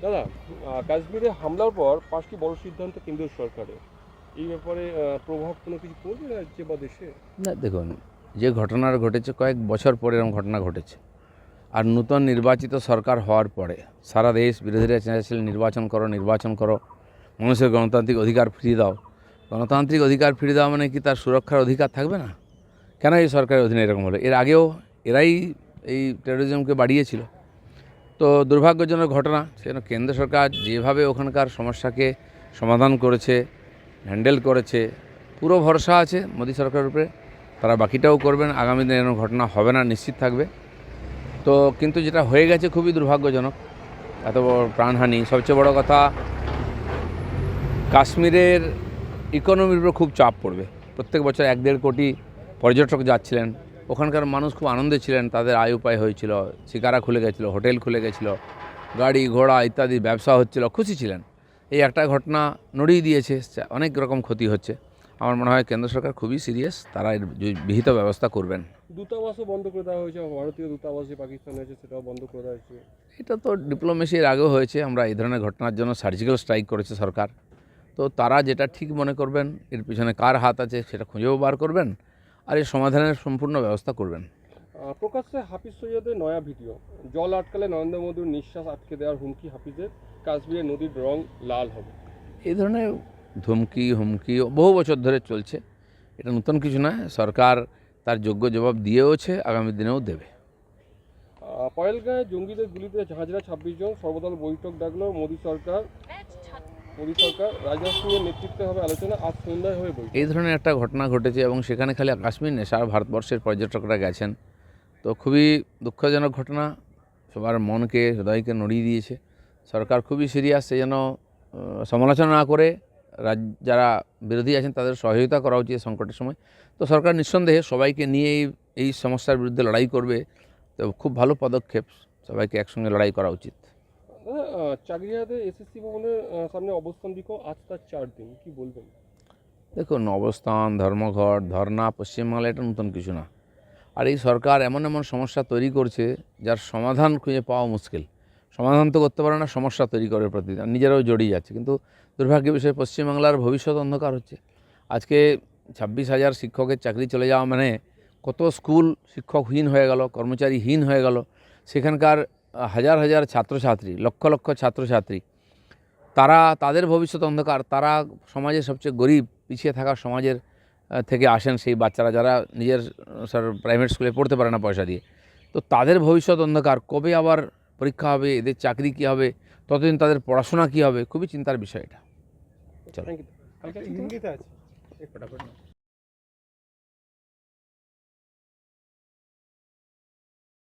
দাদা, কাশ্মীরে হামলার পর 5টি বড় সিদ্ধান্ত কেন্দ্রীয় সরকারের। এই ব্যাপারে প্রভাব কোনো কিছু পড়বে রাজ্যে বা দেশে? না দেখুন, যে ঘটনার ঘটেছে কয়েক বছর পরে এরকম ঘটনা ঘটেছে। আর নূতন নির্বাচিত সরকার হওয়ার পরে সারা দেশ বিরোধীরা চেয়েছিলেন নির্বাচন করো, মানুষের গণতান্ত্রিক অধিকার ফিরিয়ে দাও। গণতান্ত্রিক অধিকার ফিরিয়ে দেওয়া মানে কি তার সুরক্ষার অধিকার থাকবে না? কেন এই সরকারের অধীনে এরকম হলো? এর আগেও এরাই এই টেরোরিজমকে বাড়িয়েছিল। তো দুর্ভাগ্যজনক ঘটনা। সেজন্য কেন্দ্র সরকার যেভাবে ওখানকার সমস্যাকে সমাধান করেছে, হ্যান্ডেল করেছে, পুরো ভরসা আছে মোদী সরকারের উপরে। তারা বাকিটাও করবেন, আগামী দিনে এরকম ঘটনা হবে না নিশ্চিত থাকবে। তো কিন্তু যেটা হয়ে গেছে খুবই দুর্ভাগ্যজনক, এত বড় প্রাণহানি। সবচেয়ে বড় কথা, কাশ্মীরের ইকোনমির উপর খুব চাপ পড়বে। প্রত্যেক বছর 1-1.5 কোটি পর্যটক যাচ্ছিলেন, ওখানকার মানুষ খুব আনন্দে ছিলেন, তাদের আয় উপায় হয়েছিল, শিকারা খুলে গেছিলো, হোটেল খুলে গেছিলো, গাড়ি ঘোড়া ইত্যাদি ব্যবসা হচ্ছিল, খুশি ছিলেন। এই একটা ঘটনা নড়িয়ে দিয়েছে, অনেক রকম ক্ষতি হচ্ছে। আমার মনে হয় কেন্দ্র সরকার খুবই সিরিয়াস, তারা এর বিহিত ব্যবস্থা করবেন। দূতাবাসও বন্ধ করে দেওয়া হয়েছে, ভারতীয় দূতাবাস যে পাকিস্তানে আছে সেটাও বন্ধ করে দেওয়া হয়েছে। এটা তো ডিপ্লোমেসির আগেও হয়েছে। আমরা এই ধরনের ঘটনার জন্য সার্জিক্যাল স্ট্রাইক করেছে সরকার। তো তারা যেটা ঠিক মনে করবেন, এর পিছনে কার হাত আছে সেটা খুঁজেও বার করবেন, আর এর সমাধানের সম্পূর্ণ ব্যবস্থা করবেন। প্রকাশ্যে হাফিজ সৈয়দের নয়া ভিডিও, জল আটকালে নরেন্দ্র মোদীর নিঃশ্বাস আটকে দেওয়ার হুমকি হাফিজের, কাশ্মীরের নদীর রং লাল হবে। এই ধরনের হুমকি বহু বছর ধরে চলছে, এটা নতুন কিছু নয়। সরকার তার যোগ্য জবাব দিয়েওছে, আগামী দিনেও দেবে। পয়েলগাঁয়ে জঙ্গিদের গুলিতে হাজরা 26 জন, সর্বদল বৈঠক ডাকলো মোদী সরকার। রাজনাথ সিংয়ের নেতৃত্বে হবে আলোচনা, আজ সন্ধ্যায় হবে বৈঠক। এই ধরনের একটা ঘটনা ঘটেছে এবং সেখানে খালি কাশ্মীর নেই, সারা ভারতবর্ষের পর্যটকরা গেছেন। তো খুবই দুঃখজনক ঘটনা, সবার মনকে হৃদয়কে নড়িয়ে দিয়েছে। সরকার খুবই সিরিয়াস, সেই জন্য সমালোচনা না করে যারা বিরোধী আছেন তাদের সহযোগিতা করা উচিত সংকটের সময়। তো সরকার নিঃসন্দেহে সবাইকে নিয়ে এই সমস্যার বিরুদ্ধে লড়াই করবে। তো খুব ভালো পদক্ষেপ, সবাইকে একসঙ্গে লড়াই করা উচিত। চাকরিহাতে এসএসসি ভবনের সামনে অবস্থান বিক্ষোভ, আজ তার 4 দিন, কি বলবেন? দেখুন, অবস্থান, ধর্মঘট, ধর্না পশ্চিমবাংলায় এটা নতুন কিছু না। আর এই সরকার এমন এমন সমস্যা তৈরি করছে যার সমাধান খুঁজে পাওয়া মুশকিল। সমাধান তো করতে পারে না, সমস্যা তৈরি করে প্রতিদিন, নিজেরাও জড়িয়ে যাচ্ছে। কিন্তু দুর্ভাগ্যের বিষয়, পশ্চিমবাংলার ভবিষ্যৎ অন্ধকার হচ্ছে। আজকে 26,000 শিক্ষকের চাকরি চলে যাওয়া মানে কত স্কুল শিক্ষকহীন হয়ে গেল, কর্মচারীহীন হয়ে গেল। সেখানকার হাজার হাজার ছাত্রছাত্রী, লক্ষ লক্ষ ছাত্রছাত্রী, তাদের ভবিষ্যৎ অন্ধকার। তারা সমাজের সবচেয়ে গরিব পিছিয়ে থাকা সমাজের থেকে আসেন সেই বাচ্চারা, যারা নিজের প্রাইভেট স্কুলে পড়তে পারে না পয়সা দিয়ে। তো তাদের ভবিষ্যৎ অন্ধকার। কবে আবার পরীক্ষা হবে, এদের চাকরি কী হবে, ততদিন তাদের পড়াশোনা কী হবে, খুবই চিন্তার বিষয় এটা। চলো। Thank you.